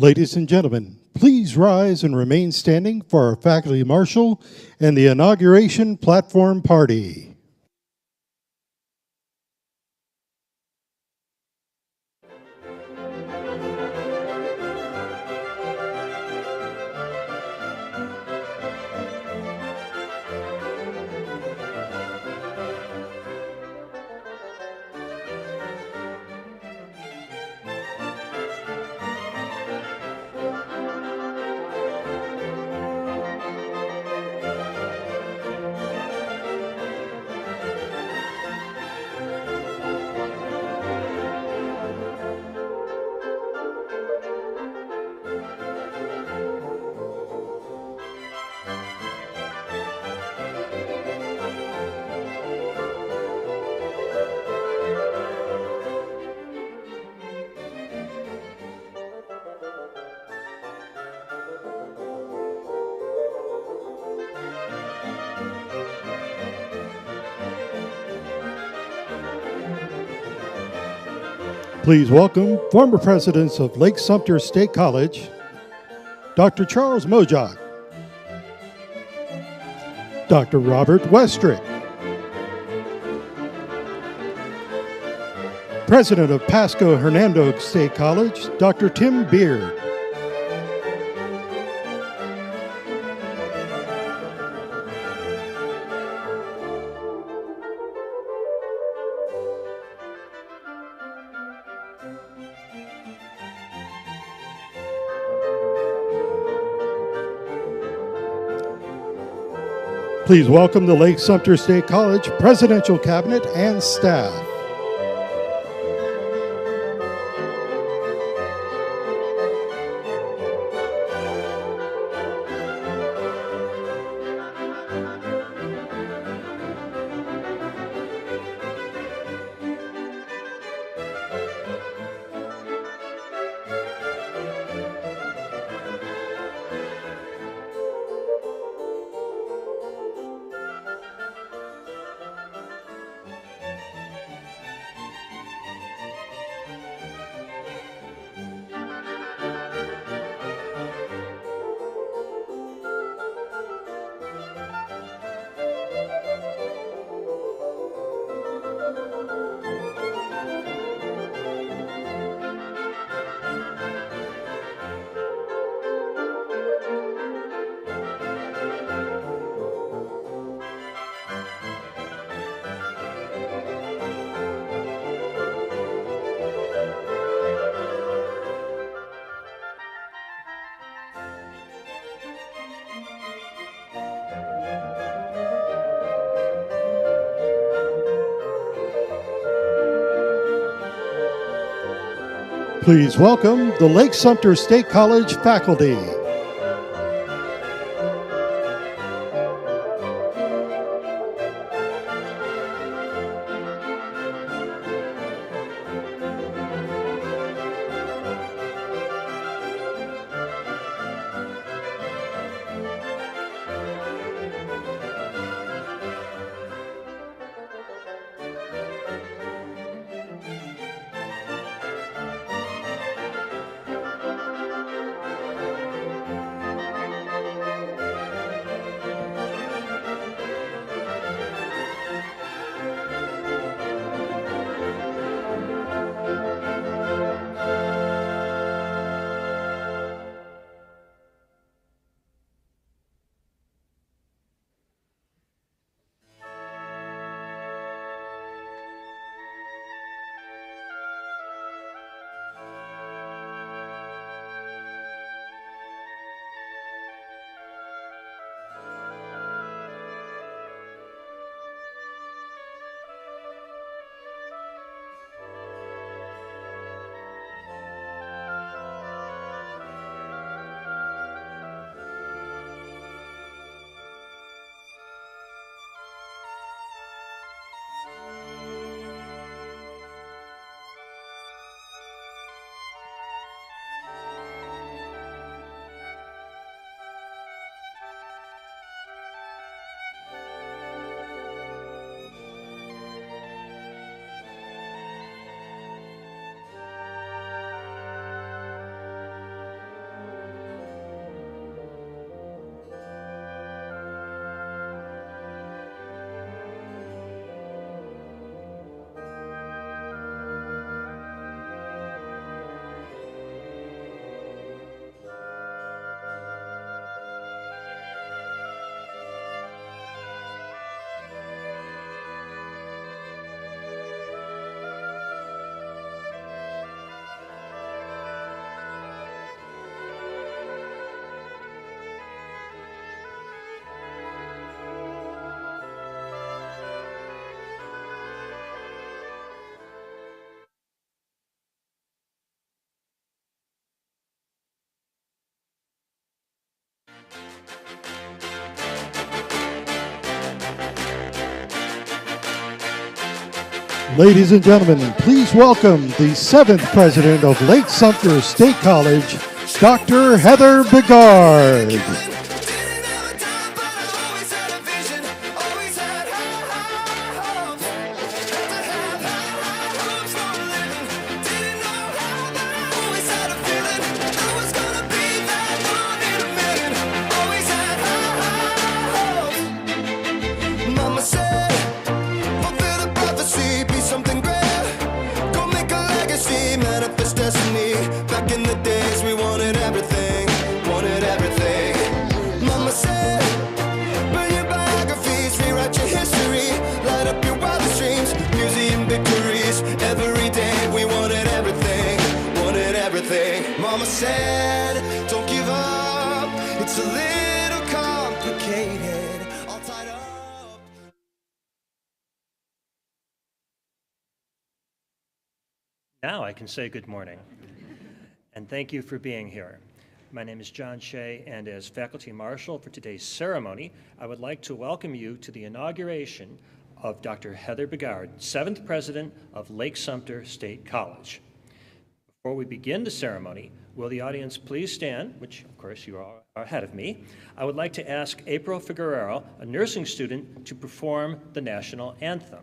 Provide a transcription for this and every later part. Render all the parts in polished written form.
Ladies and gentlemen, please rise and remain standing for our faculty marshal and the inauguration platform party. Please welcome former presidents of Lake-Sumter State College, Dr. Charles Mojok, Dr. Robert Westrick, President of Pasco Hernando State College, Dr. Tim Beard, Please welcome the Lake-Sumter State College Presidential Cabinet and staff. Please welcome the Lake-Sumter State College faculty. Ladies and gentlemen, please welcome the 7th president of Lake-Sumter State College, Dr. Heather Bigard. Mama said, don't give up, it's a little complicated, all tied up. Now I can say good morning, and thank you for being here. My name is John Shea, and as Faculty Marshal for today's ceremony, I would like to welcome you to the inauguration of Dr. Heather Bigard, 7th President of Lake-Sumter State College. Before we begin the ceremony, will the audience please stand, which of course you are ahead of me. I would like to ask April Figueroa, a nursing student, to perform the national anthem.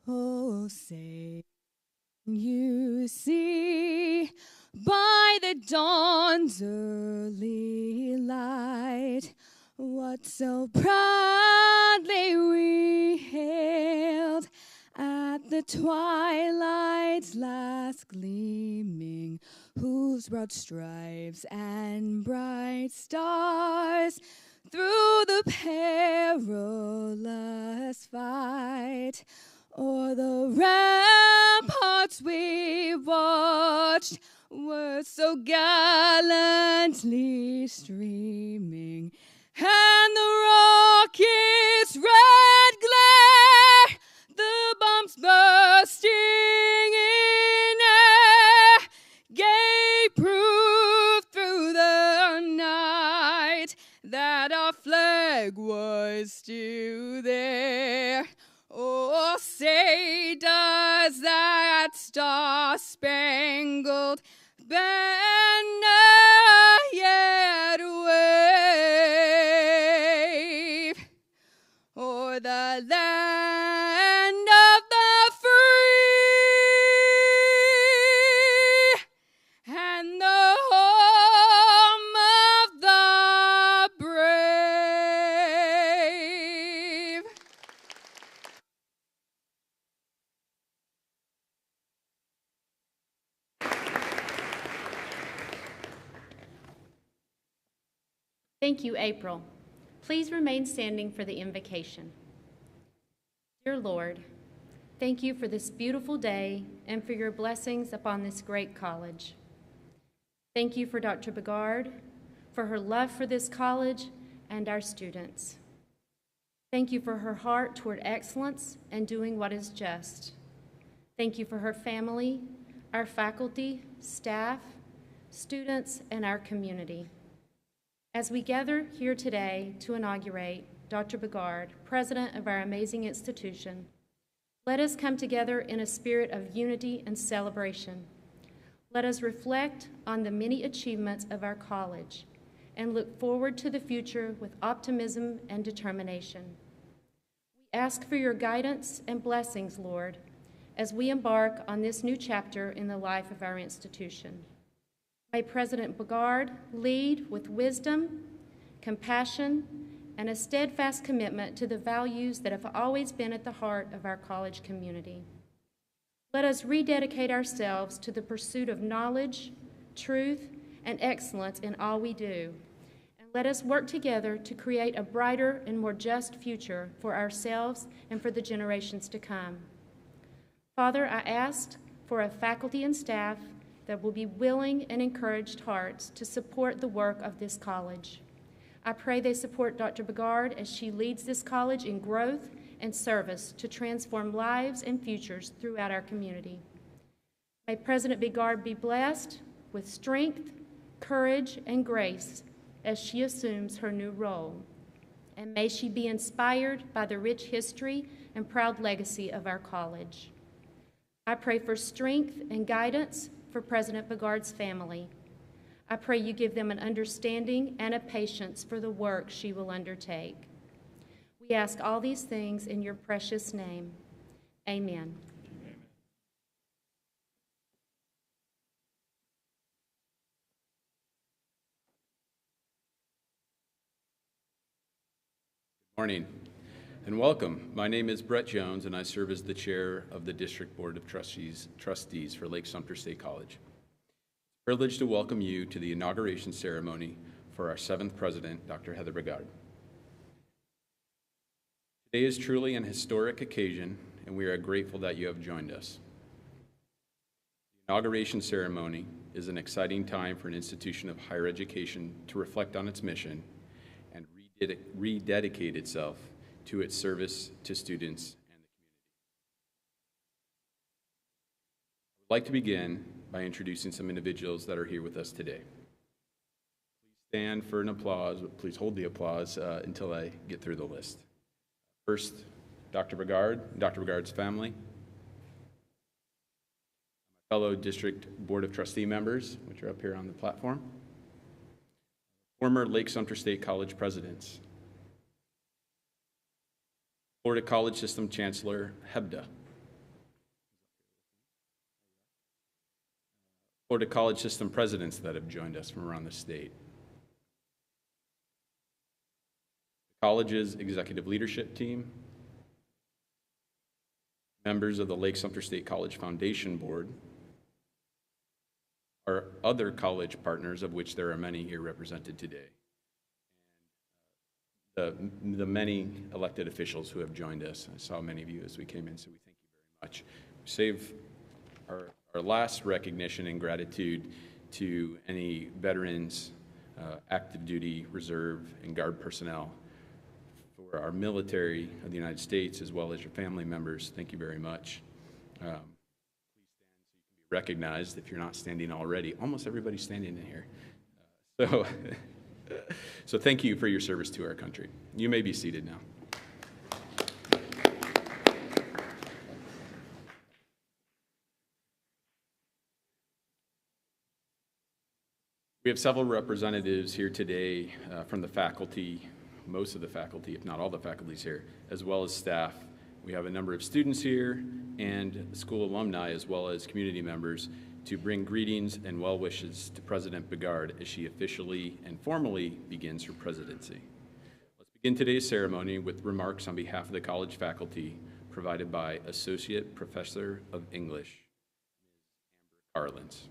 Oh, say you see by the dawn's early light what so proudly we hailed at the twilight's last gleaming, whose broad stripes and bright stars through the perilous fight o'er the ramparts we we watched were so gallantly streaming, and the rocket's red glare, the bombs bursting in air, gave proof through the night that our flag was still there. Oh, say does that star-spangled banner yet wave o'er the land of the free and the home of the brave? Thank you, April. Please remain standing for the invocation. Dear Lord, thank you for this beautiful day and for your blessings upon this great college. Thank you for Dr. Bigard, for her love for this college and our students. Thank you for her heart toward excellence and doing what is just. Thank you for her family, our faculty, staff, students, and our community. As we gather here today to inaugurate Dr. Bigard, president of our amazing institution, let us come together in a spirit of unity and celebration. Let us reflect on the many achievements of our college and look forward to the future with optimism and determination. We ask for your guidance and blessings, Lord, as we embark on this new chapter in the life of our institution. May President Bigard lead with wisdom, compassion, and a steadfast commitment to the values that have always been at the heart of our college community. Let us rededicate ourselves to the pursuit of knowledge, truth, and excellence in all we do, and let us work together to create a brighter and more just future for ourselves and for the generations to come. Father, I ask for a faculty and staff that will be willing and encouraged hearts to support the work of this college. I pray they support Dr. Bigard as she leads this college in growth and service to transform lives and futures throughout our community. May President Bigard be blessed with strength, courage, and grace as she assumes her new role. And may she be inspired by the rich history and proud legacy of our college. I pray for strength and guidance for President Bigard's family. I pray you give them an understanding and a patience for the work she will undertake. We ask all these things in your precious name. Amen. Good morning and welcome. My name is Brett Jones and I serve as the chair of the District Board of Trustees for Lake-Sumter State College. It's a privilege to welcome you to the inauguration ceremony for our 7th president, Dr. Heather Bigard. Today is truly an historic occasion and we are grateful that you have joined us. The inauguration ceremony is an exciting time for an institution of higher education to reflect on its mission and rededicate itself to its service to students and the community. I would like to begin by introducing some individuals that are here with us today. Please stand for an applause, but please hold the applause until I get through the list. First, Dr. Bigard, Dr. Bigard's family, my fellow District Board of Trustee members, which are up here on the platform, former Lake-Sumter State College presidents, Florida College System Chancellor Hebda, Florida College System presidents that have joined us from around the state, the college's executive leadership team, members of the Lake-Sumter State College Foundation Board, our other college partners, of which there are many here represented today, and the many elected officials who have joined us. I saw many of you as we came in, so we thank you very much. Save our our last recognition and gratitude to any veterans, active duty, reserve, and Guard personnel. For our military of the United States, as well as your family members, thank you very much. Please stand so you can be recognized if you're not standing already. Almost everybody's standing in here. So thank you for your service to our country. You may be seated now. We have several representatives here today from the faculty, most of the faculty, if not all the faculties here, as well as staff. We have a number of students here and school alumni, as well as community members, to bring greetings and well wishes to President Bigard as she officially and formally begins her presidency. Let's begin today's ceremony with remarks on behalf of the college faculty provided by Associate Professor of English, Amber Carlins.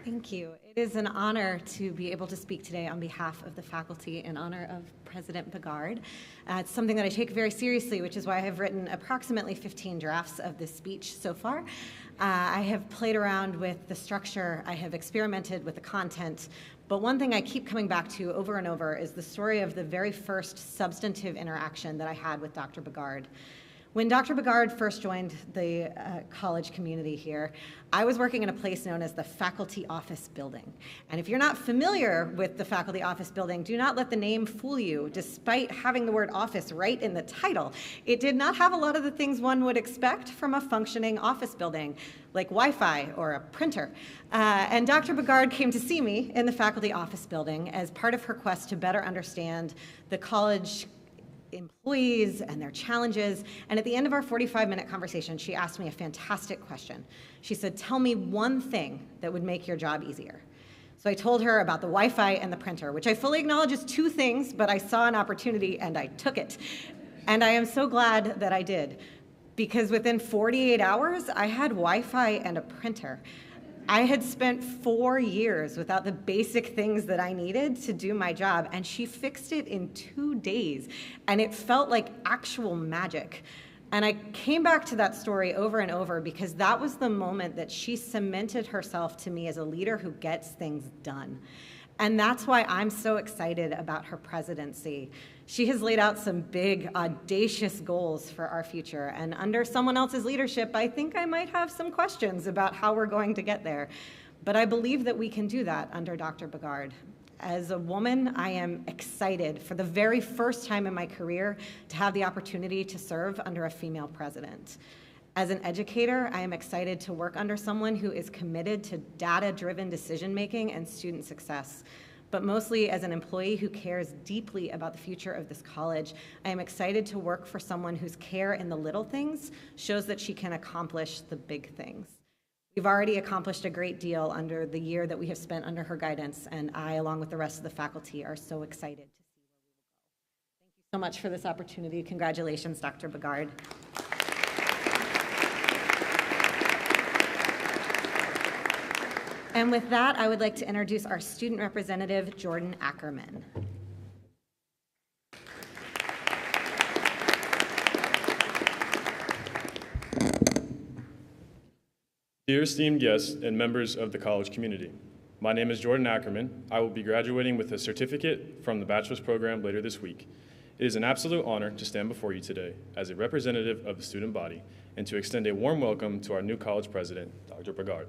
Thank you. It is an honor to be able to speak today on behalf of the faculty in honor of President Bigard. It's something that I take very seriously, which is why I have written approximately 15 drafts of this speech so far. I have played around with the structure, I have experimented with the content, but one thing I keep coming back to over and over is the story of the very first substantive interaction that I had with Dr. Bigard. When Dr. Bigard first joined the college community here, I was working in a place known as the Faculty Office Building. And if you're not familiar with the Faculty Office Building, do not let the name fool you. Despite having the word office right in the title, it did not have a lot of the things one would expect from a functioning office building, like Wi-Fi or a printer. And Dr. Bigard came to see me in the Faculty Office Building as part of her quest to better understand the college employees and their challenges. And at the end of our 45-minute conversation, she asked me a fantastic question. She said, "Tell me one thing that would make your job easier." So I told her about the Wi-Fi and the printer, which I fully acknowledge is two things, but I saw an opportunity and I took it. And I am so glad that I did, because within 48 hours, I had Wi-Fi and a printer. I had spent 4 years without the basic things that I needed to do my job, and she fixed it in 2 days, and it felt like actual magic. And I came back to that story over and over because that was the moment that she cemented herself to me as a leader who gets things done. And that's why I'm so excited about her presidency. She has laid out some big, audacious goals for our future. And under someone else's leadership, I think I might have some questions about how we're going to get there. But I believe that we can do that under Dr. Bigard. As a woman, I am excited for the very first time in my career to have the opportunity to serve under a female president. As an educator, I am excited to work under someone who is committed to data-driven decision-making and student success. But mostly as an employee who cares deeply about the future of this college, I am excited to work for someone whose care in the little things shows that she can accomplish the big things. We've already accomplished a great deal under the year that we have spent under her guidance, and I, along with the rest of the faculty, are so excited to see where we will go. Thank you so much for this opportunity. Congratulations, Dr. Bigard. And with that, I would like to introduce our student representative, Jordan Ackerman. Dear esteemed guests and members of the college community, my name is Jordan Ackerman. I will be graduating with a certificate from the bachelor's program later this week. It is an absolute honor to stand before you today as a representative of the student body and to extend a warm welcome to our new college president, Dr. Bigard.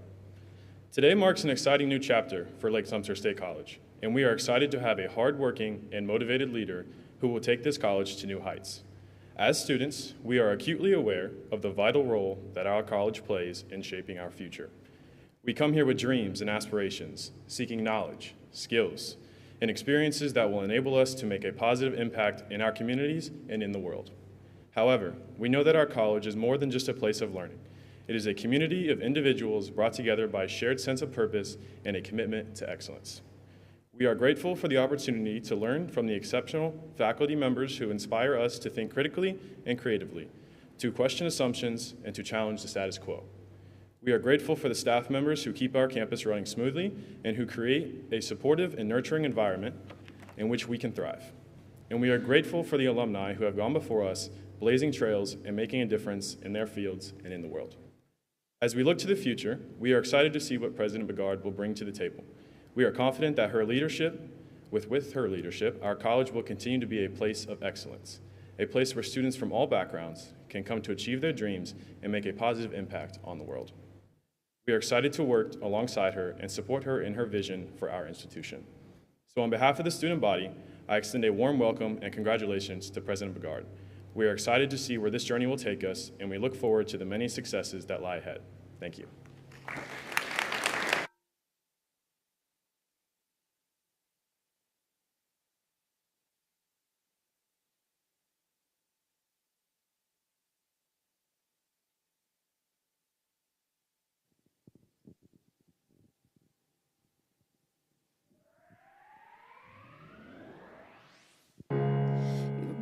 Today marks an exciting new chapter for Lake-Sumter State College, and we are excited to have a hardworking and motivated leader who will take this college to new heights. As students, we are acutely aware of the vital role that our college plays in shaping our future. We come here with dreams and aspirations, seeking knowledge, skills, and experiences that will enable us to make a positive impact in our communities and in the world. However, we know that our college is more than just a place of learning. It is a community of individuals brought together by a shared sense of purpose and a commitment to excellence. We are grateful for the opportunity to learn from the exceptional faculty members who inspire us to think critically and creatively, to question assumptions, and to challenge the status quo. We are grateful for the staff members who keep our campus running smoothly and who create a supportive and nurturing environment in which we can thrive. and we are grateful for the alumni who have gone before us, blazing trails and making a difference in their fields and in the world. As we look to the future, we are excited to see what President Bigard will bring to the table. We are confident that with her leadership, our college will continue to be a place of excellence, a place where students from all backgrounds can come to achieve their dreams and make a positive impact on the world. We are excited to work alongside her and support her in her vision for our institution. So on behalf of the student body, I extend a warm welcome and congratulations to President Bigard. We are excited to see where this journey will take us, and we look forward to the many successes that lie ahead. Thank you.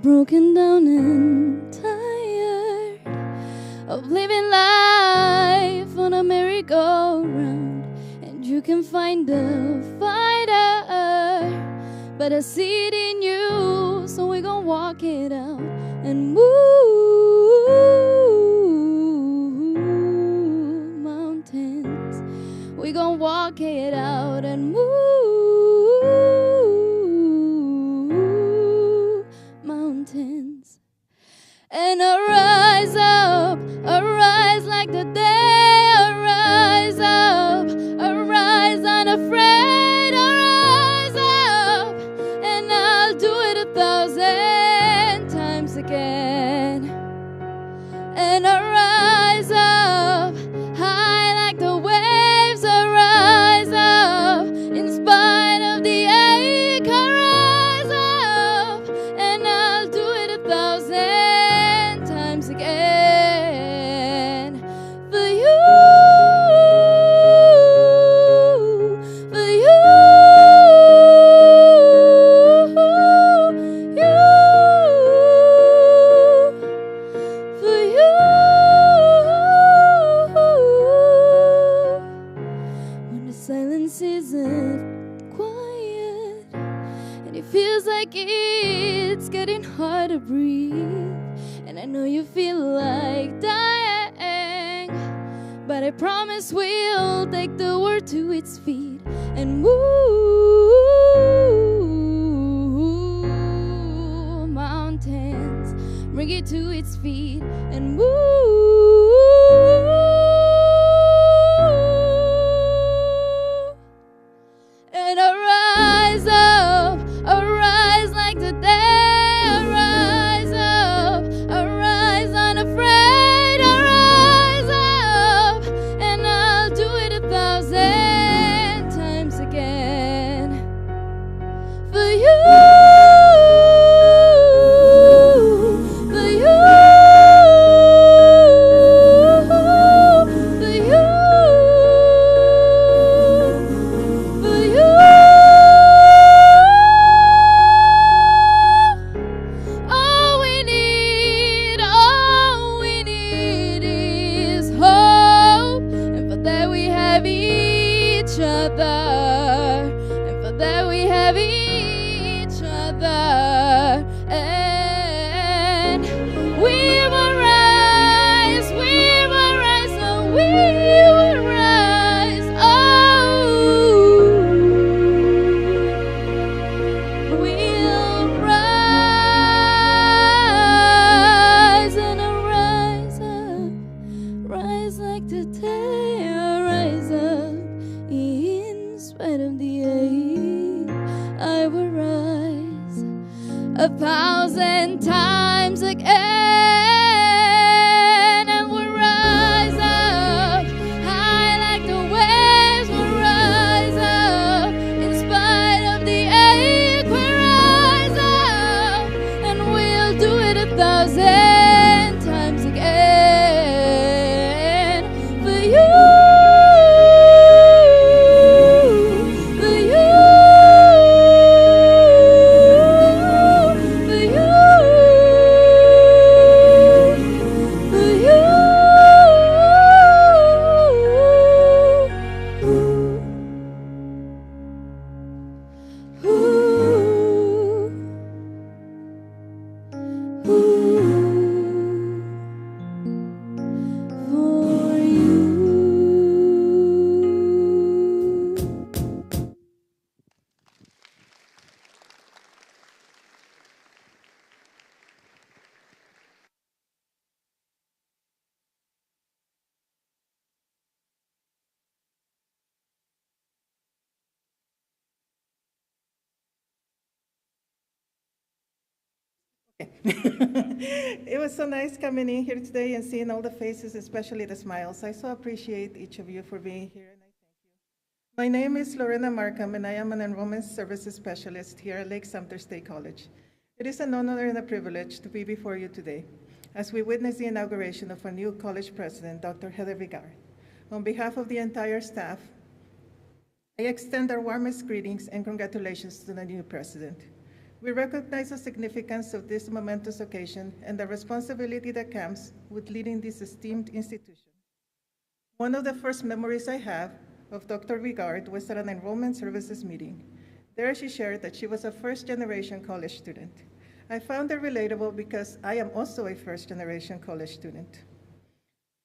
Broken down and tired of living life on a merry-go-round, and you can find a fighter, but I see it in you, so we gon' walk it out and move mountains. We gon' walk it out and move mountains. And arise up, arise like the day, arise up, arise unafraid, arise up, and I'll do it 1,000 times again. And arise up, high like the waves, arise up, in spite of the ache, arise up, and I'll do it 1,000 times again. For you, for you, for you. When the silence isn't quiet and it feels like it's getting hard to breathe, and I know you feel like dying, but I promise we'll take the word to its feet and move mountains, bring it to its feet and move. And arise up, arise like the day, arise up, arise unafraid, arise up, and I'll do it 1,000 times again. For you, for you, for you, for you. All we need is hope, and for that we have each other, and for that we have each other, and we will rise, and we will rise, we'll rise and arise up, rise like the day, rise up, in spite of the ache, I will rise 1,000 times again, and we'll rise up, high like the waves, we'll rise up, in spite of the ache, we'll rise up, and we'll do it 1,000 times again. For you, for you, for you, for you. Ooh. For you. It was so nice coming in here today and seeing all the faces, especially the smiles. I so appreciate each of you for being here, and I thank you. My name is Lorena Markham, and I am an enrollment services specialist here at Lake-Sumter State College. It is an honor and a privilege to be before you today as we witness the inauguration of our new college president, Dr. Heather Bigard. On behalf of the entire staff, I extend our warmest greetings and congratulations to the new president. We recognize the significance of this momentous occasion and the responsibility that comes with leading this esteemed institution. One of the first memories I have of Dr. Bigard was at an enrollment services meeting. There she shared that she was a first-generation college student. I found her relatable because I am also a first-generation college student.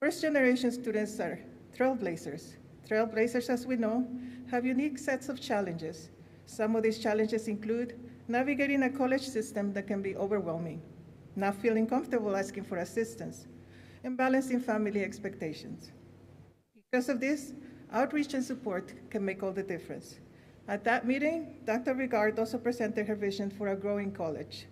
First-generation students are trailblazers. Trailblazers, as we know, have unique sets of challenges. Some of these challenges include navigating a college system that can be overwhelming, not feeling comfortable asking for assistance, and balancing family expectations. Because of this, outreach and support can make all the difference. At that meeting, Dr. Bigard also presented her vision for a growing college.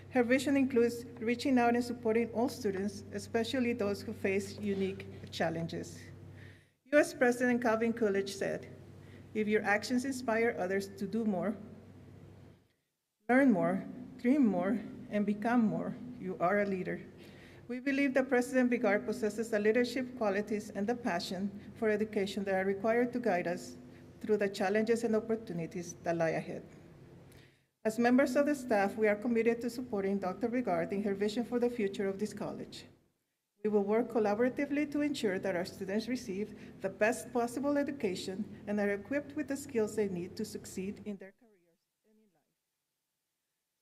Her vision includes reaching out and supporting all students, especially those who face unique challenges. U.S. President Calvin Coolidge said, "If your actions inspire others to do more, learn more, dream more, and become more, you are a leader." We believe that President Bigard possesses the leadership qualities and the passion for education that are required to guide us through the challenges and opportunities that lie ahead. As members of the staff, we are committed to supporting Dr. Bigard in her vision for the future of this college. We will work collaboratively to ensure that our students receive the best possible education and are equipped with the skills they need to succeed in their careers and in life.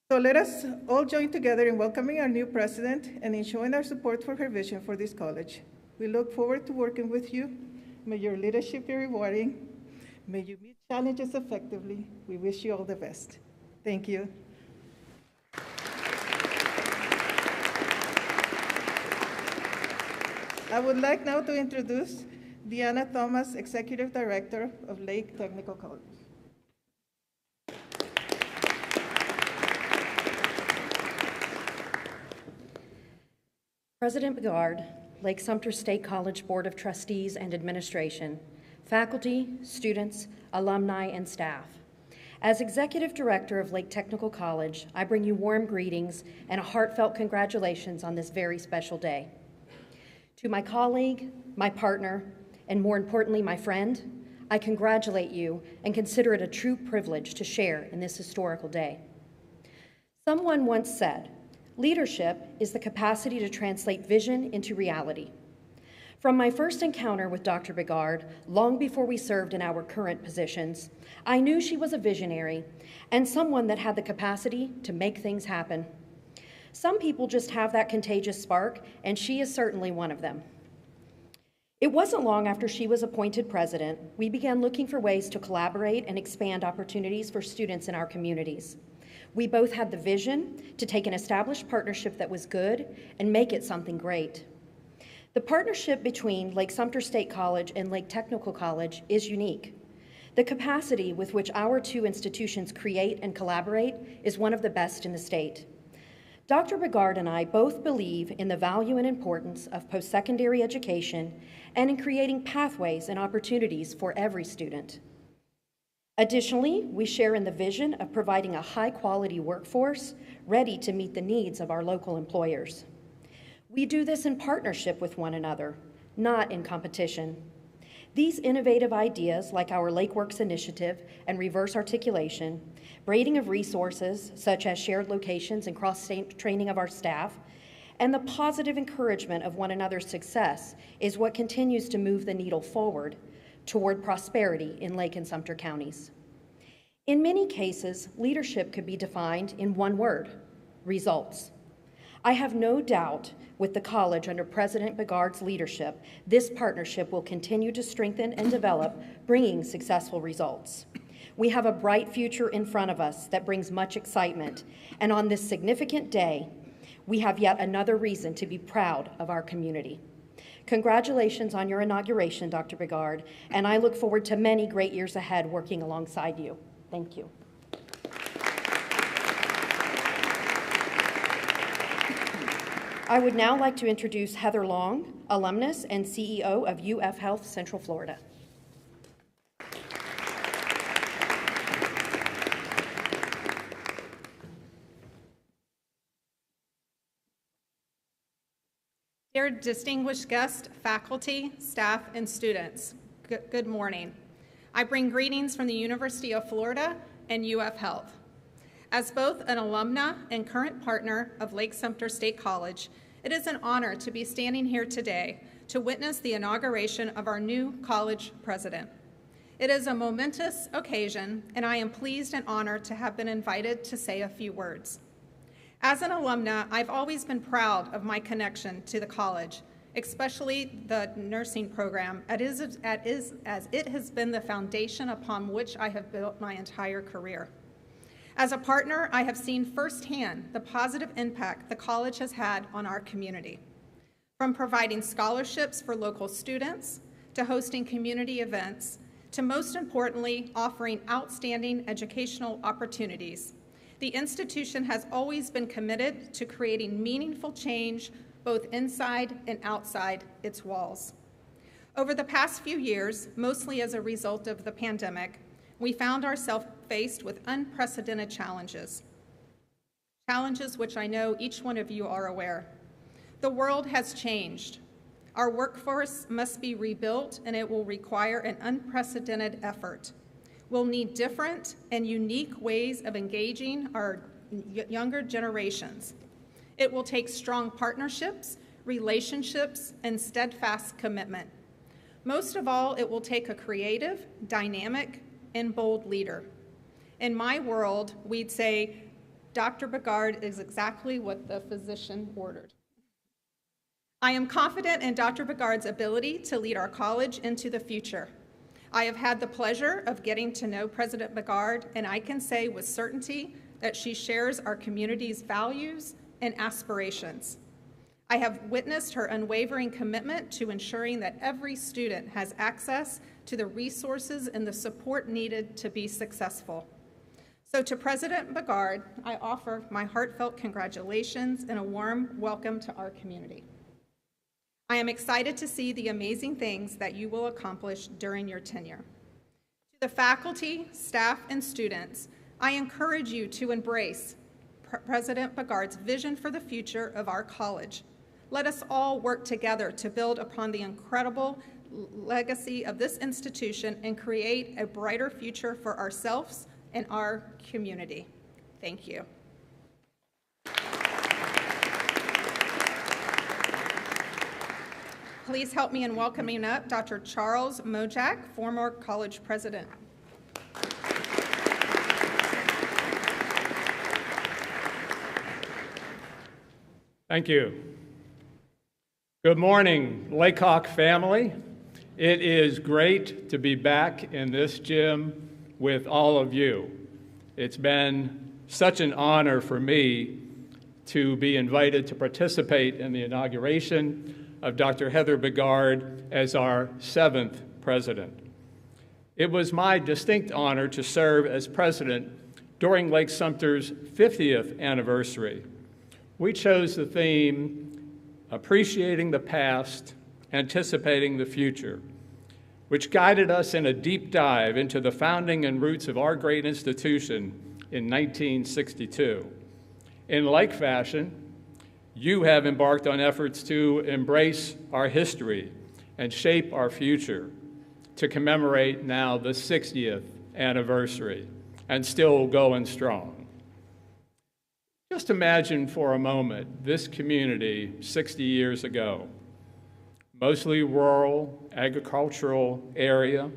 So let us all join together in welcoming our new president and in showing our support for her vision for this college. We look forward to working with you. May your leadership be rewarding. May you meet challenges effectively. We wish you all the best. Thank you. I would like now to introduce Deanna Thomas, Executive Director of Lake Technical College. President Bigard, Lake-Sumter State College Board of Trustees and Administration, faculty, students, alumni, and staff. As Executive Director of Lake Technical College, I bring you warm greetings and a heartfelt congratulations on this very special day. To my colleague, my partner, and more importantly, my friend, I congratulate you and consider it a true privilege to share in this historical day. Someone once said, "Leadership is the capacity to translate vision into reality." From my first encounter with Dr. Bigard, long before we served in our current positions, I knew she was a visionary and someone that had the capacity to make things happen. Some people just have that contagious spark, and she is certainly one of them. It wasn't long after she was appointed president, we began looking for ways to collaborate and expand opportunities for students in our communities. We both had the vision to take an established partnership that was good and make it something great. The partnership between Lake-Sumter State College and Lake Technical College is unique. The capacity with which our two institutions create and collaborate is one of the best in the state. Dr. Bigard and I both believe in the value and importance of post-secondary education and in creating pathways and opportunities for every student. Additionally, we share in the vision of providing a high-quality workforce ready to meet the needs of our local employers. We do this in partnership with one another, not in competition. These innovative ideas, like our LakeWorks initiative and reverse articulation, braiding of resources, such as shared locations and cross-training of our staff, and the positive encouragement of one another's success is what continues to move the needle forward toward prosperity in Lake and Sumter counties. In many cases, leadership could be defined in one word: results. I have no doubt with the college under President Bigard's leadership, this partnership will continue to strengthen and develop, bringing successful results. We have a bright future in front of us that brings much excitement, and on this significant day, we have yet another reason to be proud of our community. Congratulations on your inauguration, Dr. Bigard, and I look forward to many great years ahead working alongside you. Thank you. I would now like to introduce Heather Long, alumnus and CEO of UF Health Central Florida. Dear distinguished guests, faculty, staff, and students, good morning. I bring greetings from the University of Florida and UF Health. As both an alumna and current partner of Lake-Sumter State College, it is an honor to be standing here today to witness the inauguration of our new college president. It is a momentous occasion, and I am pleased and honored to have been invited to say a few words. As an alumna, I've always been proud of my connection to the college, especially the nursing program, as it has been the foundation upon which I have built my entire career. As a partner, I have seen firsthand the positive impact the college has had on our community, from providing scholarships for local students, to hosting community events, to most importantly, offering outstanding educational opportunities. The institution has always been committed to creating meaningful change both inside and outside its walls. Over the past few years, mostly as a result of the pandemic, we found ourselves faced with unprecedented challenges which I know each one of you are aware. The world has changed. Our workforce must be rebuilt, and it will require an unprecedented effort. We'll need different and unique ways of engaging our younger generations. It will take strong partnerships, relationships, and steadfast commitment. Most of all, it will take a creative, dynamic, and bold leader. In my world, we'd say, Dr. Bigard is exactly what the physician ordered. I am confident in Dr. Bigard's ability to lead our college into the future. I have had the pleasure of getting to know President Bigard, and I can say with certainty that she shares our community's values and aspirations. I have witnessed her unwavering commitment to ensuring that every student has access to the resources and the support needed to be successful. So to President Bigard, I offer my heartfelt congratulations and a warm welcome to our community. I am excited to see the amazing things that you will accomplish during your tenure. To the faculty, staff, and students, I encourage you to embrace President Bigard's vision for the future of our college. Let us all work together to build upon the incredible legacy of this institution and create a brighter future for ourselves and our community. Thank you. Please help me in welcoming up Dr. Charles Mojak, former college president. Thank you. Good morning, Lake Hawk family. It is great to be back in this gym with all of you. It's been such an honor for me to be invited to participate in the inauguration of Dr. Heather Bigard as our 7th president. It was my distinct honor to serve as president during Lake-Sumter's 50th anniversary. We chose the theme, Appreciating the Past, Anticipating the Future, which guided us in a deep dive into the founding and roots of our great institution in 1962. In like fashion, you have embarked on efforts to embrace our history and shape our future to commemorate now the 60th anniversary and still going strong. Just imagine for a moment this community 60 years ago, mostly rural, agricultural area,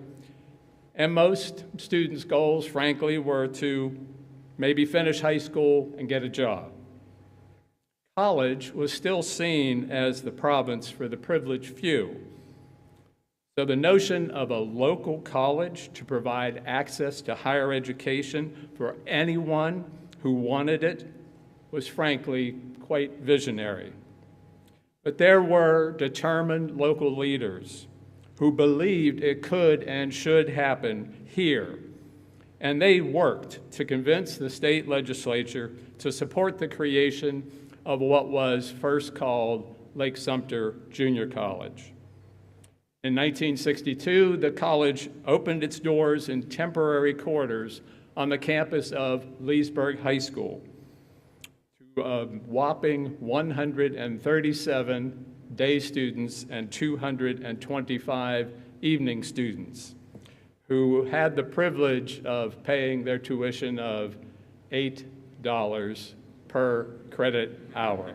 and most students' goals, frankly, were to maybe finish high school and get a job. college was still seen as the province for the privileged few. So the notion of a local college to provide access to higher education for anyone who wanted it was frankly quite visionary. But there were determined local leaders who believed it could and should happen here. And they worked to convince the state legislature to support the creation of what was first called Lake-Sumter Junior College. In 1962, the college opened its doors in temporary quarters on the campus of Leesburg High School to a whopping 137 day students and 225 evening students who had the privilege of paying their tuition of $8 per credit hour.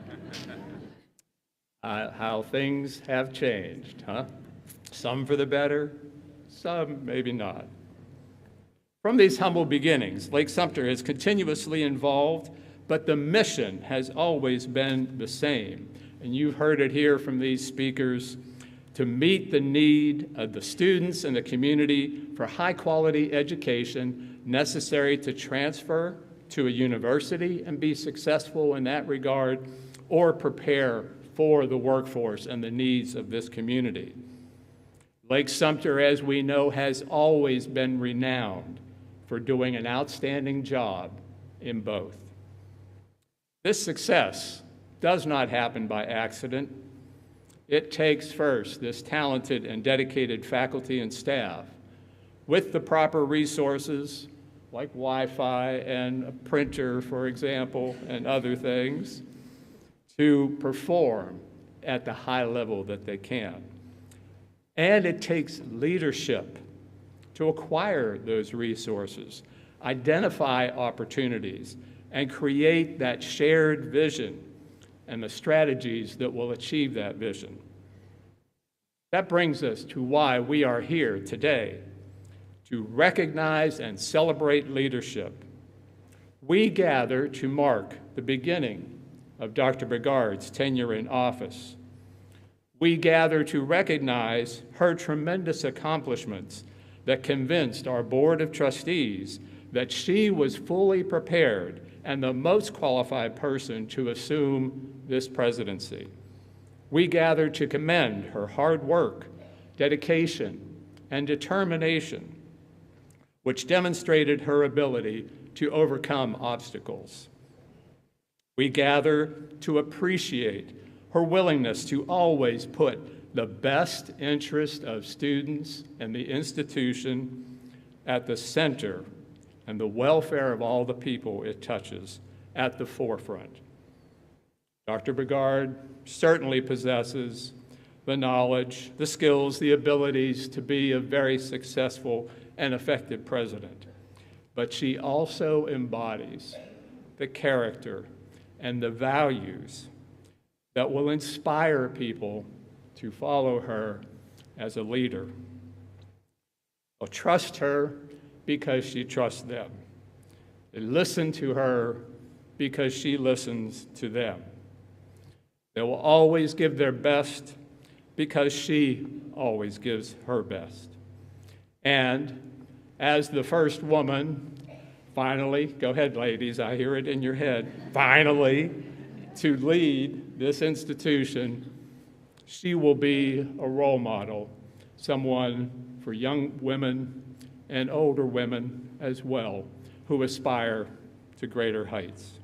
How things have changed, huh? Some for the better, some maybe not. From these humble beginnings, Lake-Sumter has continuously evolved, but the mission has always been the same. And you've heard it here from these speakers, to meet the need of the students and the community for high-quality education necessary to transfer to a university and be successful in that regard, or prepare for the workforce and the needs of this community. Lake-Sumter, as we know, has always been renowned for doing an outstanding job in both. This success does not happen by accident. It takes first this talented and dedicated faculty and staff with the proper resources like Wi-Fi and a printer, for example, and other things, to perform at the high level that they can. And it takes leadership to acquire those resources, identify opportunities, and create that shared vision and the strategies that will achieve that vision. That brings us to why we are here today, to recognize and celebrate leadership. We gather to mark the beginning of Dr. Bigard's tenure in office. We gather to recognize her tremendous accomplishments that convinced our Board of Trustees that she was fully prepared and the most qualified person to assume this presidency. We gather to commend her hard work, dedication, and determination, which demonstrated her ability to overcome obstacles. We gather to appreciate her willingness to always put the best interest of students and the institution at the center, and the welfare of all the people it touches at the forefront. Dr. Bigard certainly possesses the knowledge, the skills, the abilities to be a very successful and effective president. But she also embodies the character and the values that will inspire people to follow her as a leader. They'll trust her because she trusts them. They listen to her because she listens to them. They will always give their best because she always gives her best. And as the first woman, finally, go ahead, ladies, I hear it in your head, finally, to lead this institution, she will be a role model, someone for young women and older women as well, who aspire to greater heights.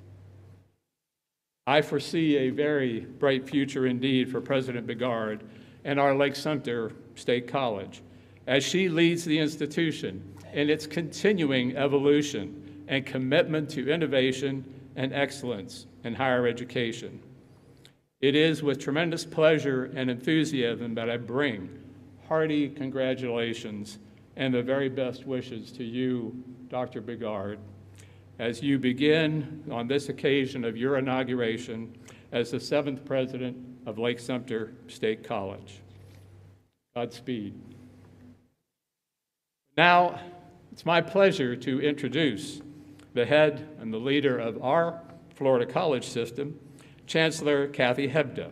I foresee a very bright future indeed for President Bigard and our Lake-Sumter State College as she leads the institution in its continuing evolution and commitment to innovation and excellence in higher education. It is with tremendous pleasure and enthusiasm that I bring hearty congratulations and the very best wishes to you, Dr. Bigard, as you begin on this occasion of your inauguration as the 7th president of Lake-Sumter State College. Godspeed. Now, it's my pleasure to introduce the head and the leader of our Florida college system, Chancellor Kathy Hebda.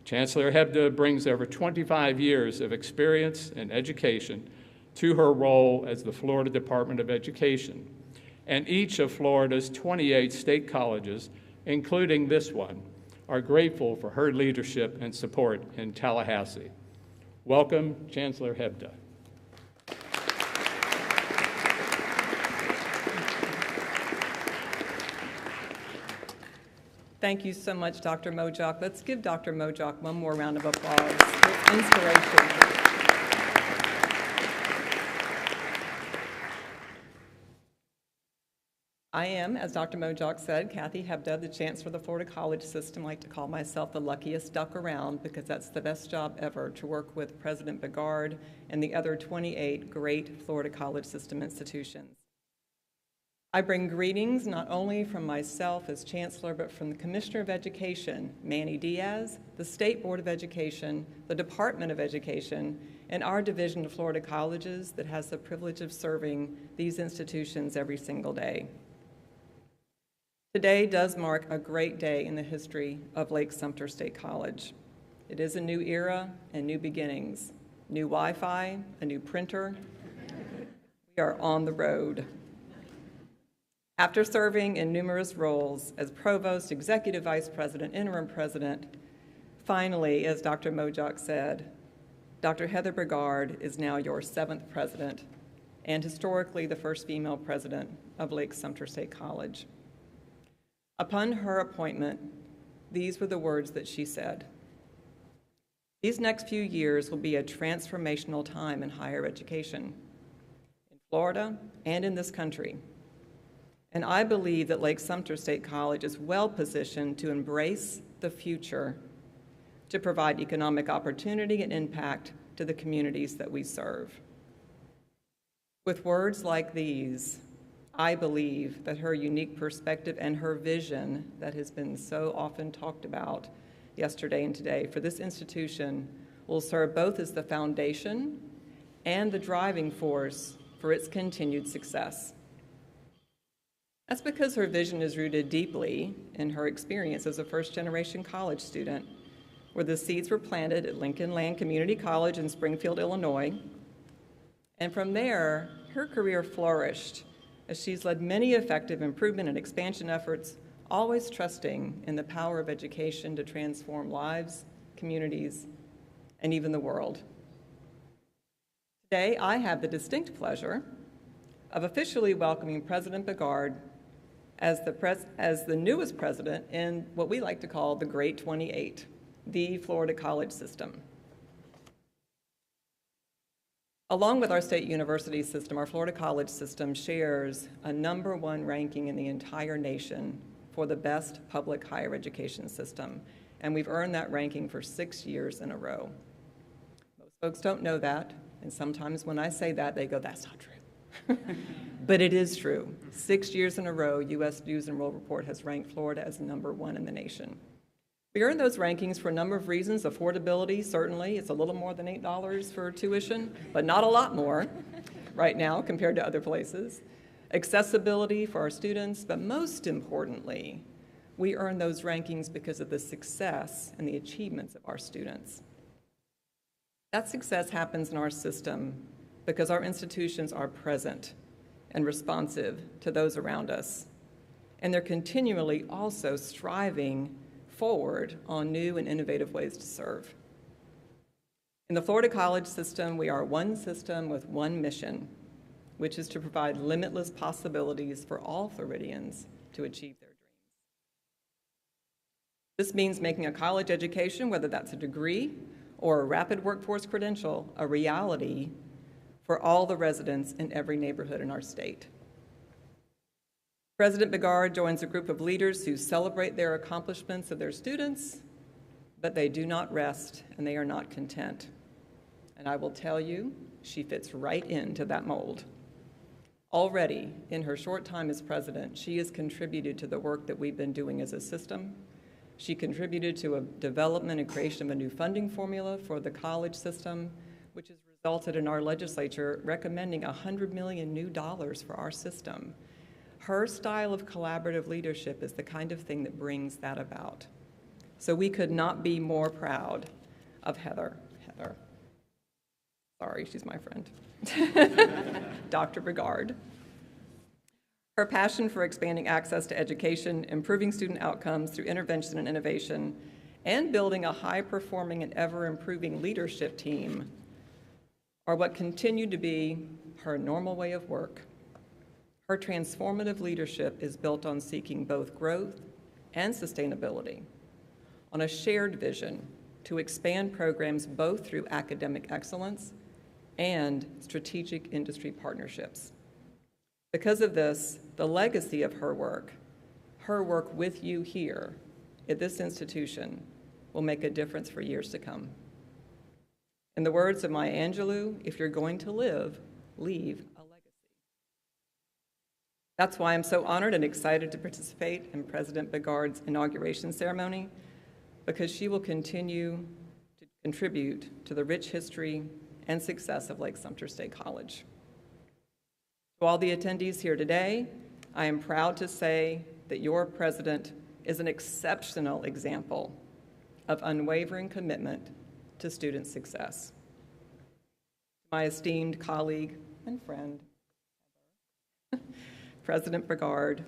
Chancellor Hebda brings over 25 years of experience in education to her role as the Florida Department of Education, and each of Florida's 28 state colleges, including this one, are grateful for her leadership and support in Tallahassee. Welcome, Chancellor Hebda. Thank you so much, Dr. Mojok. Let's give Dr. Mojok one more round of applause. It's inspiration. I am, as Dr. Mojok said, Kathy Hebda, the Chancellor of the Florida College System. I like to call myself the luckiest duck around because that's the best job ever, to work with President Bigard and the other 28 great Florida College System institutions. I bring greetings not only from myself as Chancellor, but from the Commissioner of Education, Manny Diaz, the State Board of Education, the Department of Education, and our Division of Florida Colleges that has the privilege of serving these institutions every single day. Today does mark a great day in the history of Lake-Sumter State College. It is a new era and new beginnings. New Wi-Fi, a new printer. We are on the road. After serving in numerous roles as Provost, Executive Vice President, Interim President, finally, as Dr. Mojok said, Dr. Heather Bigard is now your 7th President and historically the first female President of Lake-Sumter State College. Upon her appointment, these were the words that she said: "These next few years will be a transformational time in higher education, in Florida and in this country. And I believe that Lake-Sumter State College is well positioned to embrace the future, to provide economic opportunity and impact to the communities that we serve." With words like these, I believe that her unique perspective and her vision that has been so often talked about yesterday and today for this institution will serve both as the foundation and the driving force for its continued success. That's because her vision is rooted deeply in her experience as a first-generation college student, where the seeds were planted at Lincoln Land Community College in Springfield, Illinois. And from there, her career flourished as she's led many effective improvement and expansion efforts, always trusting in the power of education to transform lives, communities, and even the world. Today, I have the distinct pleasure of officially welcoming President Bigard as the newest president in what we like to call the Great 28, the Florida College System. Along with our state university system, our Florida College System shares a #1 ranking in the entire nation for the best public higher education system, and we've earned that ranking for 6 years in a row. Most folks don't know that, and sometimes when I say that, they go, "That's not true." But it is true. 6 years in a row, U.S. News and World Report has ranked Florida as #1 in the nation. We earned those rankings for a number of reasons. Affordability, certainly. It's a little more than $8 for tuition, but not a lot more right now compared to other places. Accessibility for our students, but most importantly, we earned those rankings because of the success and the achievements of our students. That success happens in our system because our institutions are present and responsive to those around us. And they're continually also striving forward on new and innovative ways to serve. In the Florida College System, we are one system with one mission, which is to provide limitless possibilities for all Floridians to achieve their dreams. This means making a college education, whether that's a degree or a rapid workforce credential, a reality for all the residents in every neighborhood in our state. President Bigard joins a group of leaders who celebrate their accomplishments of their students, but they do not rest and they are not content. And I will tell you, she fits right into that mold. Already, in her short time as president, she has contributed to the work that we've been doing as a system. She contributed to a development and creation of a new funding formula for the college system, which has resulted in our legislature recommending $100 million new dollars for our system. Her style of collaborative leadership is the kind of thing that brings that about. So we could not be more proud of Heather. Sorry, she's my friend. Dr. Bigard. Her passion for expanding access to education, improving student outcomes through intervention and innovation, and building a high-performing and ever-improving leadership team are what continue to be her normal way of work. Her transformative leadership is built on seeking both growth and sustainability, on a shared vision to expand programs both through academic excellence and strategic industry partnerships. Because of this, the legacy of her work with you here at this institution, will make a difference for years to come. In the words of Maya Angelou, if you're going to live, leave a legacy. That's why I'm so honored and excited to participate in President Bigard's inauguration ceremony, because she will continue to contribute to the rich history and success of Lake-Sumter State College. To all the attendees here today, I am proud to say that your president is an exceptional example of unwavering commitment to student success. My esteemed colleague and friend, President Bigard,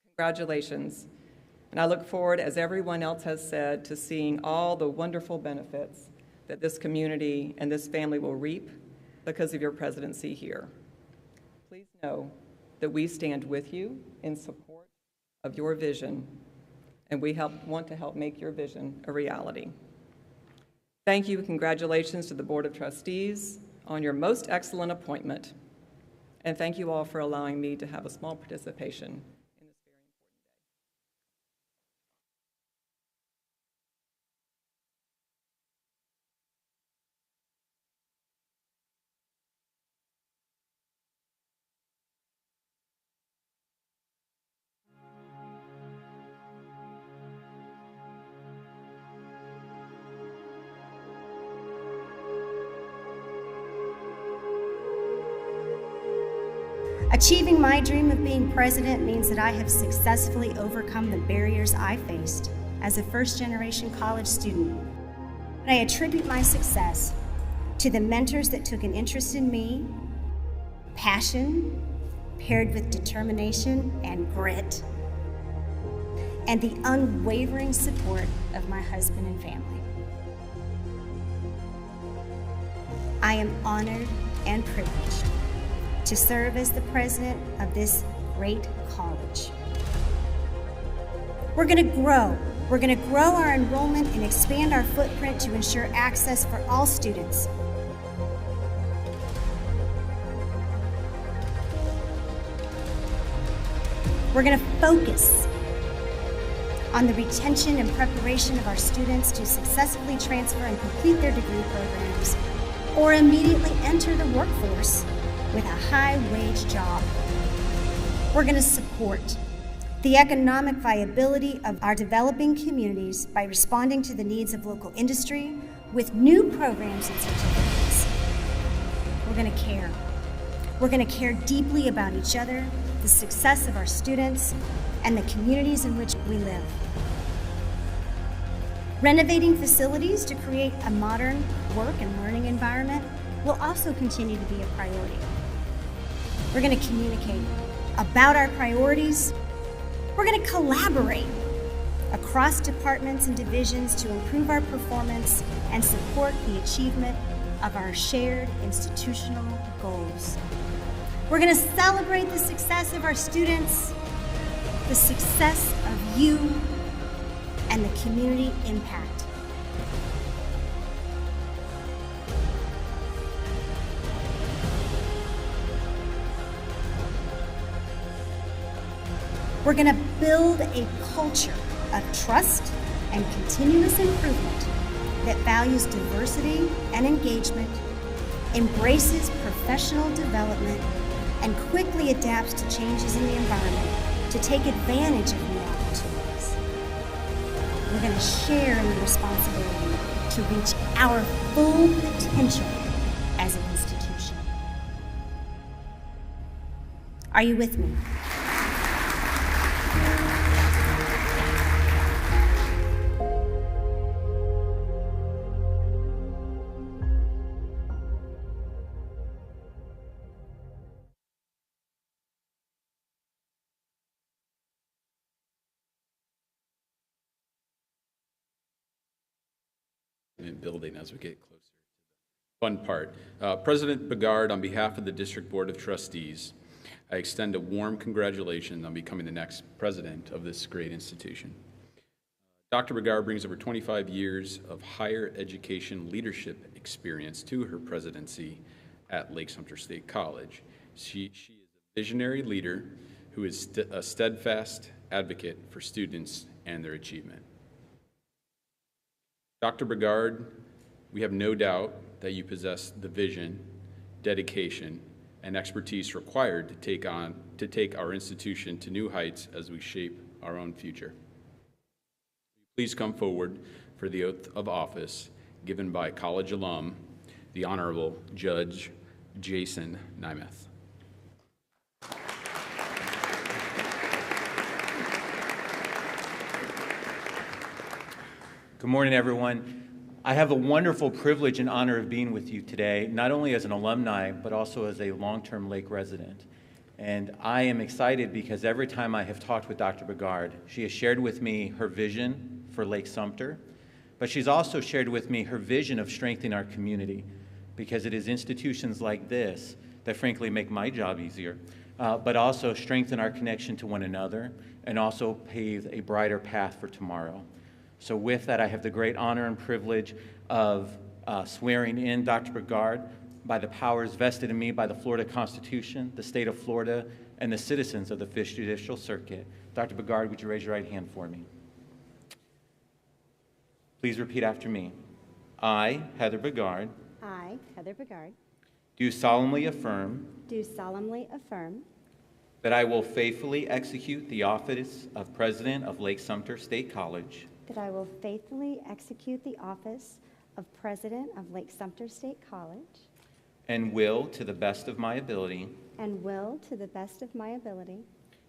congratulations. And I look forward, as everyone else has said, to seeing all the wonderful benefits that this community and this family will reap because of your presidency here. Please know that we stand with you in support of your vision, and we want to help make your vision a reality. Thank you and congratulations to the Board of Trustees on your most excellent appointment. And thank you all for allowing me to have a small participation in this very important day. Achieving my dream of being president means that I have successfully overcome the barriers I faced as a first-generation college student. But I attribute my success to the mentors that took an interest in me, passion paired with determination and grit, and the unwavering support of my husband and family. I am honored and privileged to serve as the president of this great college. We're gonna grow. We're gonna grow our enrollment and expand our footprint to ensure access for all students. We're gonna focus on the retention and preparation of our students to successfully transfer and complete their degree programs or immediately enter the workforce with a high-wage job. We're going to support the economic viability of our developing communities by responding to the needs of local industry with new programs and certificates. We're going to care. We're going to care deeply about each other, the success of our students, and the communities in which we live. Renovating facilities to create a modern work and learning environment will also continue to be a priority. We're going to communicate about our priorities. We're going to collaborate across departments and divisions to improve our performance and support the achievement of our shared institutional goals. We're going to celebrate the success of our students, the success of you, and the community impact. We're going to build a culture of trust and continuous improvement that values diversity and engagement, embraces professional development, and quickly adapts to changes in the environment to take advantage of new opportunities. We're going to share in the responsibility to reach our full potential as an institution. Are you with me? excitement building as we get closer to the fun part. President Bigard, on behalf of the District Board of Trustees, I extend a warm congratulations on becoming the next president of this great institution. Dr. Bigard brings over 25 years of higher education leadership experience to her presidency at Lake-Sumter State College. She is a visionary leader who is a steadfast advocate for students and their achievement. Dr. Bigard, we have no doubt that you possess the vision, dedication, and expertise required to take our institution to new heights as we shape our own future. Please come forward for the oath of office given by college alum, the Honorable Judge Jason Nymeth. Good morning, everyone. I have a wonderful privilege and honor of being with you today, not only as an alumni, but also as a long-term Lake resident. And I am excited because every time I have talked with Dr. Bigard, she has shared with me her vision for Lake-Sumter, but she's also shared with me her vision of strengthening our community, because it is institutions like this that frankly make my job easier, but also strengthen our connection to one another and also pave a brighter path for tomorrow. So with that, I have the great honor and privilege of swearing in Dr. Bigard by the powers vested in me by the Florida Constitution, the state of Florida, and the citizens of the 5th Judicial Circuit. Dr. Bigard, would you raise your right hand for me? Please repeat after me. I, Heather Bigard, I, Heather Bigard, do solemnly affirm do solemnly affirm that I will faithfully execute the office of President of Lake-Sumter State College that I will faithfully execute the office of President of Lake-Sumter State College and will, to the best of my ability, and will, to the best of my ability,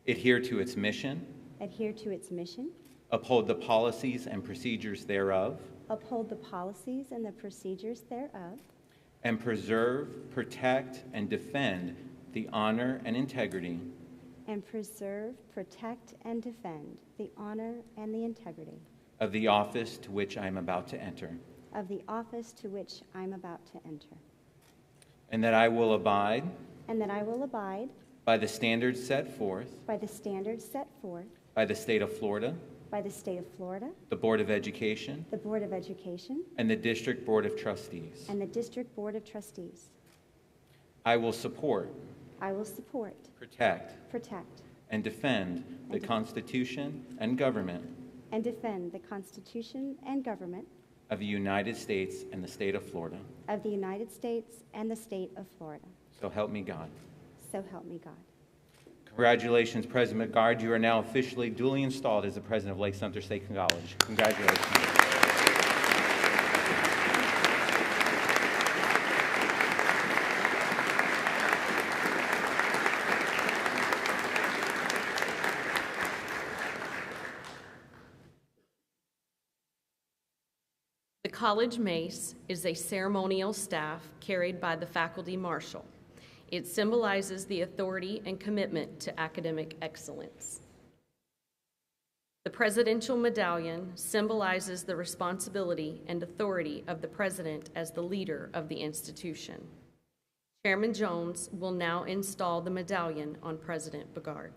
adhere to its mission, adhere to its mission, uphold the policies and procedures thereof, uphold the policies and the procedures thereof, and preserve, protect, and defend the honor and integrity and preserve, protect, and defend the honor and the integrity of the office to which I am about to enter, of the office to which I'm about to enter, and that I will abide and that I will abide by the standards set forth by the standards set forth by the state of Florida, by the state of Florida, the Board of Education, the Board of Education, and the District Board of Trustees. and the District Board of Trustees. I will support, I will support, protect, and defend the Constitution and government and defend the Constitution and government of the United States and the state of Florida. of the United States and the state of Florida. So help me God. So help me God. Congratulations, President Bigard. You are now officially duly installed as the president of Lake-Sumter State College. Congratulations. The college mace is a ceremonial staff carried by the faculty marshal. It symbolizes the authority and commitment to academic excellence. The presidential medallion symbolizes the responsibility and authority of the president as the leader of the institution. Chairman Jones will now install the medallion on President Bigard.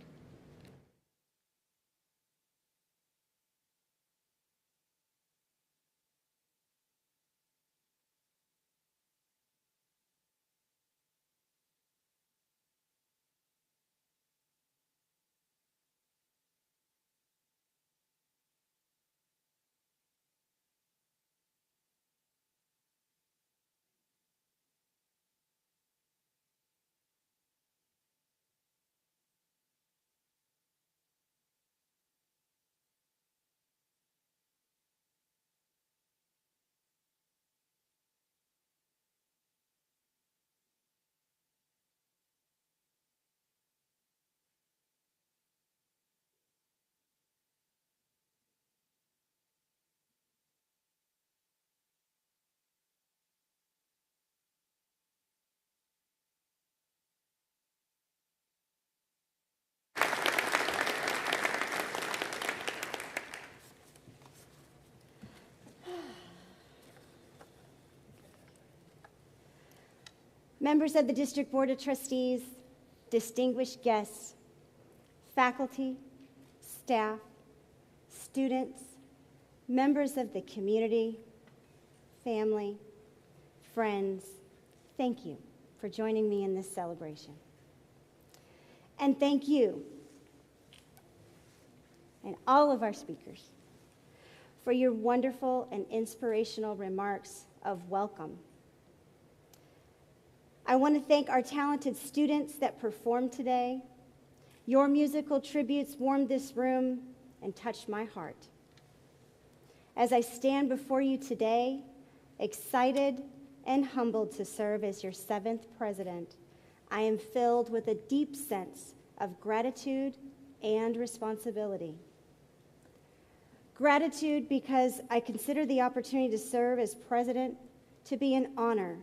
members of the District Board of Trustees, distinguished guests, faculty, staff, students, members of the community, family, friends, thank you for joining me in this celebration. And thank you, and all of our speakers, for your wonderful and inspirational remarks of welcome. I want to thank our talented students that performed today. Your musical tributes warmed this room and touched my heart. As I stand before you today, excited and humbled to serve as your 7th president, I am filled with a deep sense of gratitude and responsibility. Gratitude because I consider the opportunity to serve as president to be an honor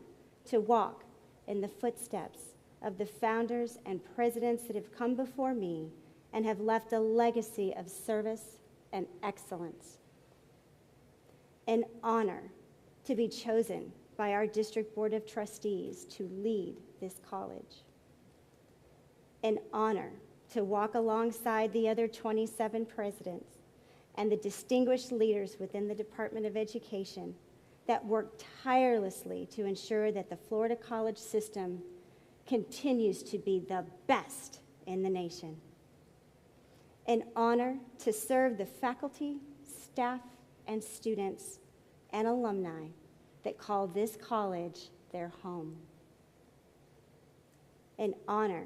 to walk in the footsteps of the founders and presidents that have come before me and have left a legacy of service and excellence. An honor to be chosen by our District Board of Trustees to lead this college. An honor to walk alongside the other 27 presidents and the distinguished leaders within the Department of Education that work tirelessly to ensure that the Florida college system continues to be the best in the nation. An honor to serve the faculty, staff, and students and alumni that call this college their home. An honor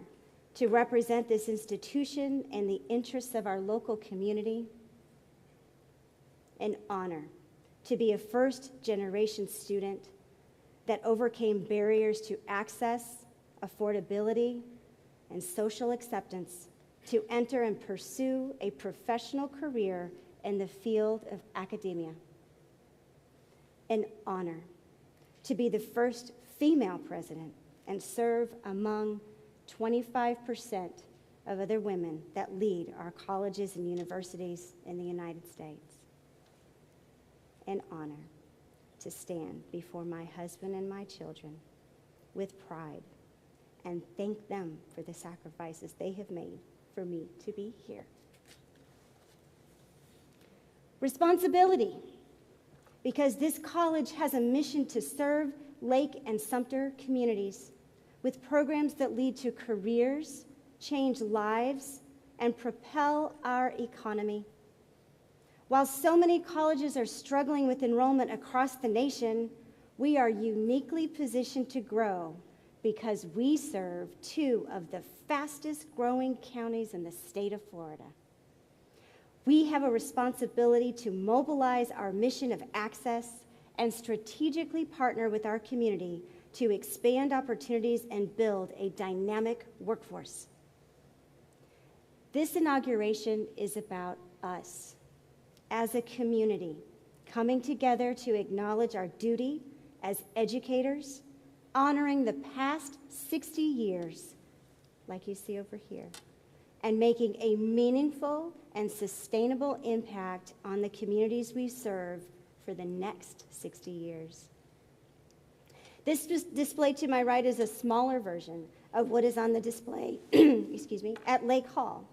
to represent this institution in the interests of our local community. An honor to be a first-generation student that overcame barriers to access, affordability, and social acceptance to enter and pursue a professional career in the field of academia. An honor to be the first female president and serve among 25% of other women that lead our colleges and universities in the United States. An honor to stand before my husband and my children with pride and thank them for the sacrifices they have made for me to be here. Responsibility, because this college has a mission to serve Lake and Sumter communities with programs that lead to careers, change lives, and propel our economy. While so many colleges are struggling with enrollment across the nation, we are uniquely positioned to grow because we serve 2 of the fastest growing counties in the state of Florida. We have a responsibility to mobilize our mission of access and strategically partner with our community to expand opportunities and build a dynamic workforce. This inauguration is about us as a community coming together to acknowledge our duty as educators, honoring the past 60 years, like you see over here, and making a meaningful and sustainable impact on the communities we serve for the next 60 years. This display to my right is a smaller version of what is on the display excuse me, at Lake Hall,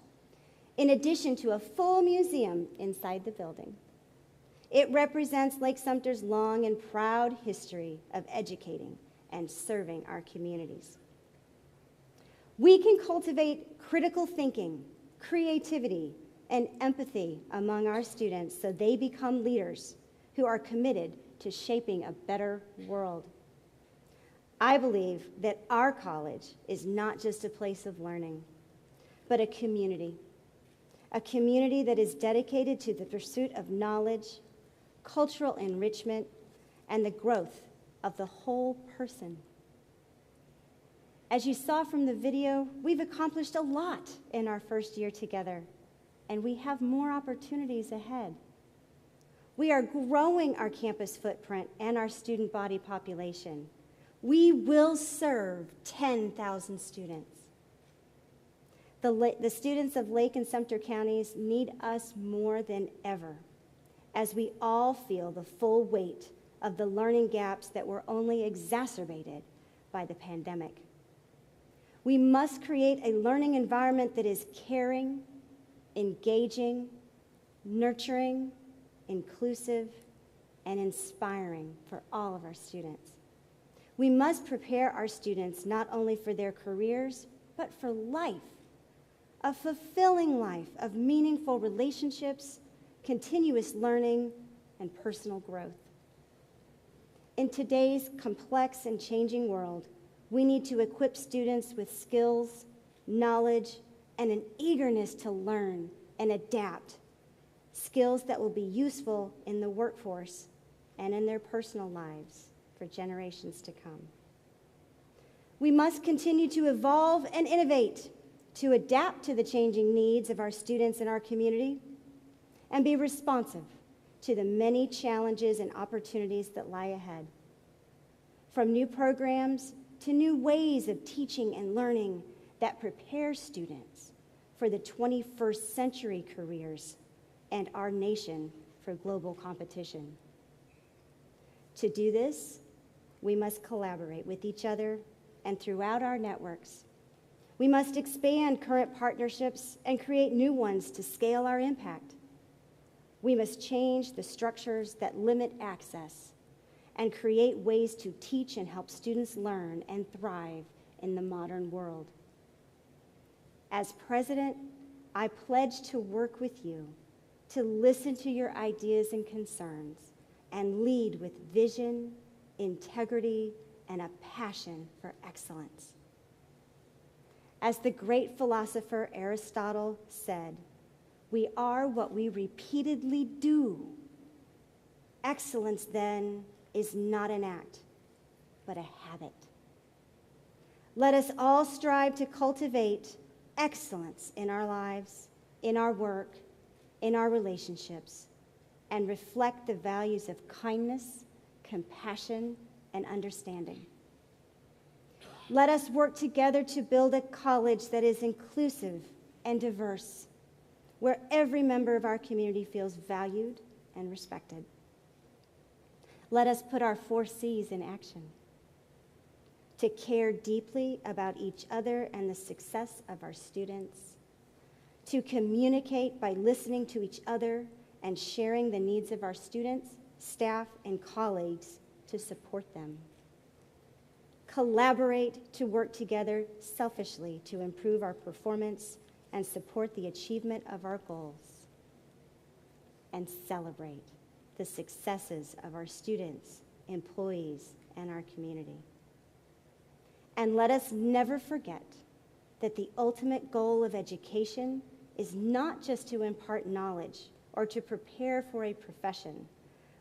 in addition to a full museum inside the building. It represents Lake-Sumter's long and proud history of educating and serving our communities. We can cultivate critical thinking, creativity, and empathy among our students so they become leaders who are committed to shaping a better world. I believe that our college is not just a place of learning, but a community that is dedicated to the pursuit of knowledge, cultural enrichment, and the growth of the whole person. As you saw from the video, we've accomplished a lot in our first year together, and we have more opportunities ahead. We are growing our campus footprint and our student body population. We will serve 10,000 students. The students of Lake and Sumter counties need us more than ever, as we all feel the full weight of the learning gaps that were only exacerbated by the pandemic. We must create a learning environment that is caring, engaging, nurturing, inclusive, and inspiring for all of our students. We must prepare our students not only for their careers, but for life, a fulfilling life of meaningful relationships, continuous learning, and personal growth. In today's complex and changing world, we need to equip students with skills, knowledge, and an eagerness to learn and adapt, skills that will be useful in the workforce and in their personal lives for generations to come. We must continue to evolve and innovate to adapt to the changing needs of our students and our community and be responsive to the many challenges and opportunities that lie ahead. From new programs to new ways of teaching and learning that prepare students for the 21st century careers and our nation for global competition. To do this, we must collaborate with each other and throughout our networks. We must expand current partnerships and create new ones to scale our impact. We must change the structures that limit access and create ways to teach and help students learn and thrive in the modern world. As president, I pledge to work with you, to listen to your ideas and concerns, and lead with vision, integrity, and a passion for excellence. As the great philosopher Aristotle said, we are what we repeatedly do. Excellence, then, is not an act, but a habit. Let us all strive to cultivate excellence in our lives, in our work, in our relationships, and reflect the values of kindness, compassion, and understanding. Let us work together to build a college that is inclusive and diverse, where every member of our community feels valued and respected. Let us put our 4 C's in action: to care deeply about each other and the success of our students, to communicate by listening to each other and sharing the needs of our students, staff, and colleagues to support them. Collaborate to work together selfishly to improve our performance and support the achievement of our goals. And celebrate the successes of our students, employees, and our community. And let us never forget that the ultimate goal of education is not just to impart knowledge or to prepare for a profession,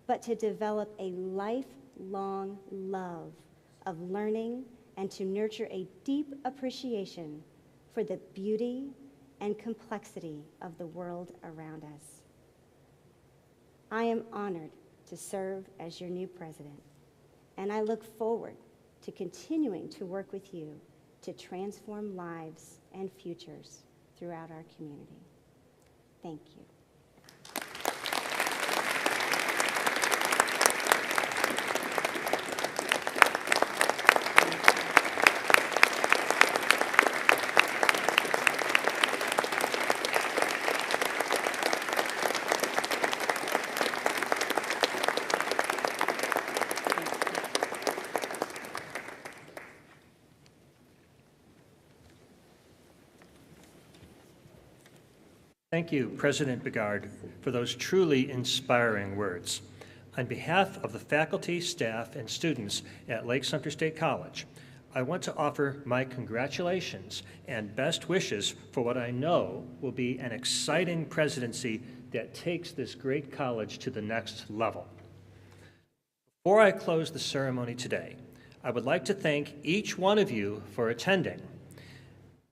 but to develop a lifelong love of learning and to nurture a deep appreciation for the beauty and complexity of the world around us. I am honored to serve as your new president, and I look forward to continuing to work with you to transform lives and futures throughout our community. Thank you. Thank you, President Bigard, for those truly inspiring words. On behalf of the faculty, staff, and students at Lake-Sumter State College, I want to offer my congratulations and best wishes for what I know will be an exciting presidency that takes this great college to the next level. Before I close the ceremony today, I would like to thank each one of you for attending.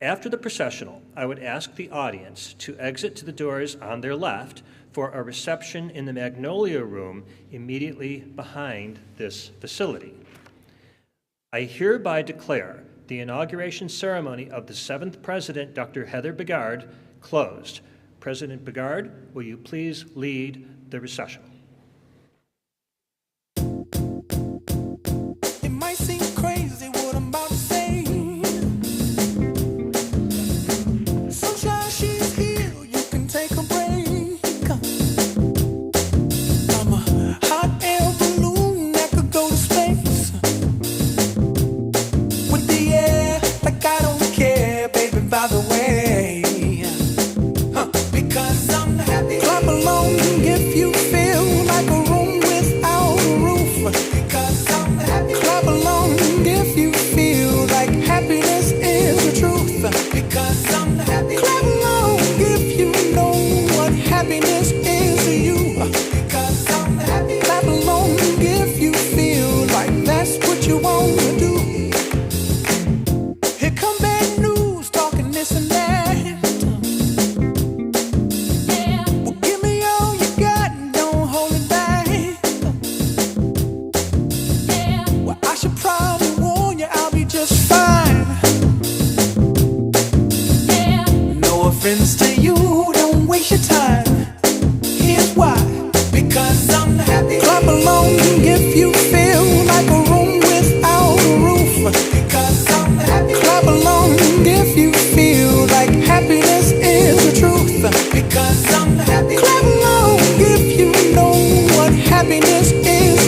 After the processional, I would ask the audience to exit to the doors on their left for a reception in the Magnolia Room immediately behind this facility. I hereby declare the inauguration ceremony of the 7th President, Dr. Heather Bigard, closed. President Bigard, will you please lead the recessional? It might seem crazy what I'm about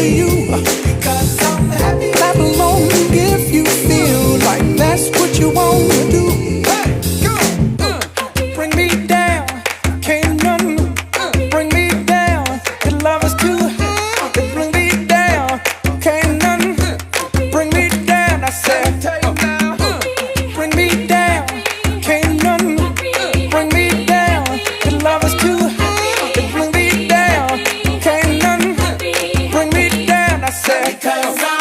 you. Because I'm happy. Clap along if you feel like that's what you want to do. Hey, go, bring me down, can't none bring me down. Your love is too high, bring me down, can't none bring me down. I said, bring me down, can't none bring me down. Your love is too high, bring me down, can't none bring me down. I said, because